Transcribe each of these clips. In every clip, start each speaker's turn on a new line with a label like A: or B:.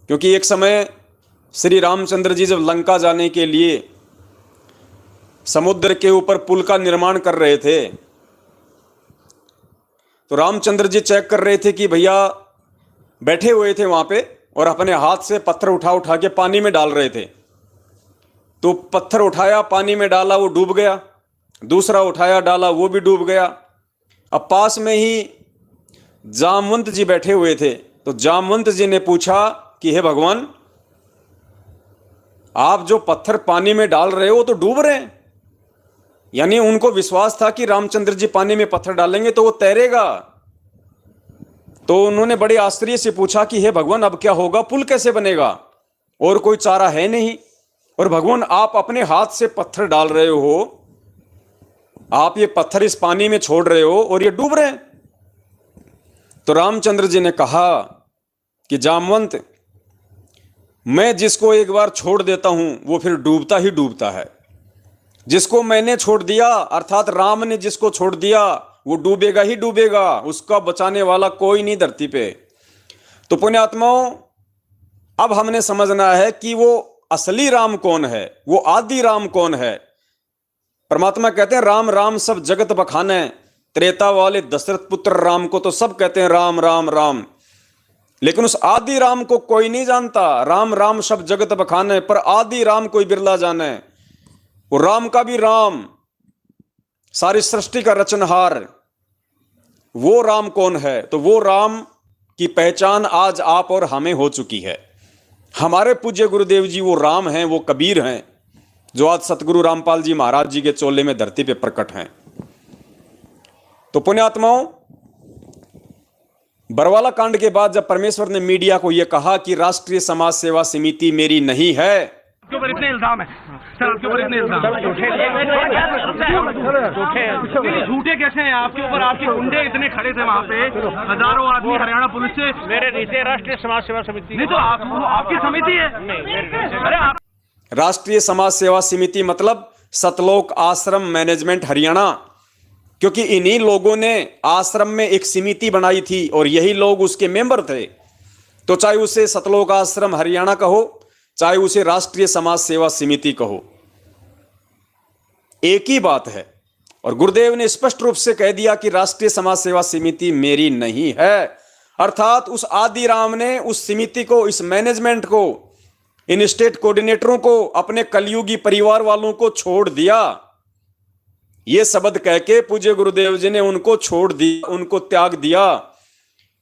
A: क्योंकि एक समय श्री रामचंद्र जी जब लंका जाने के लिए समुद्र के ऊपर पुल का निर्माण कर रहे थे, तो रामचंद्र जी चेक कर रहे थे कि भैया बैठे हुए थे वहां पे और अपने हाथ से पत्थर उठा उठा के पानी में डाल रहे थे। तो पत्थर उठाया, पानी में डाला, वो डूब गया। दूसरा उठाया, डाला, वो भी डूब गया। अब पास में ही जामवंत जी बैठे हुए थे, तो जामवंत जी ने पूछा कि हे भगवान, आप जो पत्थर पानी में डाल रहे हो तो डूब रहे हैं। यानी उनको विश्वास था कि रामचंद्र जी पानी में पत्थर डालेंगे तो वो तैरेगा। तो उन्होंने बड़े आश्चर्य से पूछा कि हे भगवान, अब क्या होगा, पुल कैसे बनेगा, और कोई चारा है नहीं, और भगवान आप अपने हाथ से पत्थर डाल रहे हो, आप ये पत्थर इस पानी में छोड़ रहे हो और ये डूब रहे हैं। तो रामचंद्र जी ने कहा कि जामवंत, मैं जिसको एक बार छोड़ देता हूं वो फिर डूबता ही डूबता है। जिसको मैंने छोड़ दिया, अर्थात राम ने जिसको छोड़ दिया, वो डूबेगा ही डूबेगा, उसका बचाने वाला कोई नहीं धरती पे। तो पुण्यात्माओं, अब हमने समझना है कि वो असली राम कौन है, वो आदि राम कौन है। परमात्मा कहते हैं राम राम सब जगत बखाने, त्रेता वाले दशरथ पुत्र राम को तो सब कहते हैं राम राम राम, लेकिन उस आदि राम को कोई नहीं जानता। राम राम सब जगत बखाने, पर आदि राम कोई बिरला जाने। वो राम का भी राम, सारी सृष्टि का रचनहार, वो राम कौन है? तो वो राम की पहचान आज आप और हमें हो चुकी है। हमारे पूज्य गुरुदेव जी वो राम हैं, वो कबीर हैं, जो आज सतगुरु रामपाल जी महाराज जी के चोले में धरती पे प्रकट हैं। तो पुण्यात्माओं, बरवाला कांड के बाद जब परमेश्वर ने मीडिया को यह कहा कि राष्ट्रीय समाज सेवा समिति मेरी नहीं है,
B: आपके ऊपर इतने इल्जाम है सर, आपके ऊपर इतने इल्जाम झूठे कैसे हैं आपके ऊपर? आपके गुंडे इतने खड़े थे वहाँ पे, हजारों आदमी हरियाणा पुलिस से।
C: मेरे नीचे राष्ट्रीय समाज सेवा समिति
B: नहीं, तो आपकी समिति है। अरे आप
A: राष्ट्रीय समाज सेवा समिति मतलब सतलोक आश्रम मैनेजमेंट हरियाणा, क्योंकि इन्हीं लोगों ने आश्रम में एक समिति बनाई थी और यही लोग उसके मेंबर थे। तो चाहे उसे सतलोक आश्रम हरियाणा कहो, चाहे उसे राष्ट्रीय समाज सेवा समिति कहो, एक ही बात है। और गुरुदेव ने स्पष्ट रूप से कह दिया कि राष्ट्रीय समाज सेवा समिति मेरी नहीं है। अर्थात उस आदि राम ने उस समिति को, इस मैनेजमेंट को, इन स्टेट कोऑर्डिनेटरों को, अपने कलयुगी परिवार वालों को छोड़ दिया। ये शब्द कह के पूज्य गुरुदेव जी ने उनको छोड़ दिया, उनको त्याग दिया।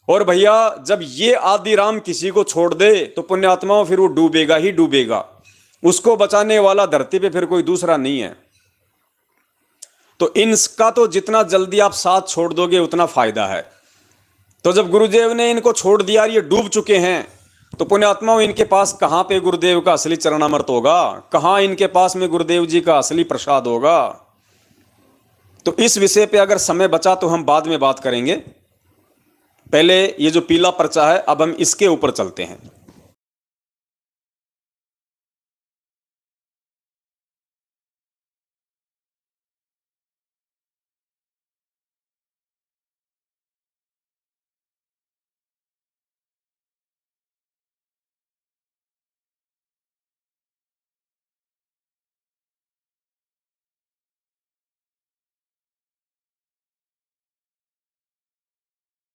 A: और भैया, जब ये आदि राम किसी को छोड़ दे तो पुण्यात्माओं फिर वो डूबेगा ही डूबेगा। उसको बचाने वाला धरती पे फिर कोई दूसरा नहीं है। तो इनका तो जितना जल्दी आप साथ छोड़ दोगे उतना फायदा है। तो जब गुरुदेव ने इनको छोड़ दिया, ये डूब चुके हैं, तो पुण्यात्माओं इनके पास कहां पे गुरुदेव का असली चरणामृत होगा, कहां इनके पास में गुरुदेव जी का असली प्रसाद होगा। तो इस विषय पे अगर समय बचा तो हम बाद में बात करेंगे। पहले ये जो पीला पर्चा है, अब हम इसके ऊपर चलते हैं।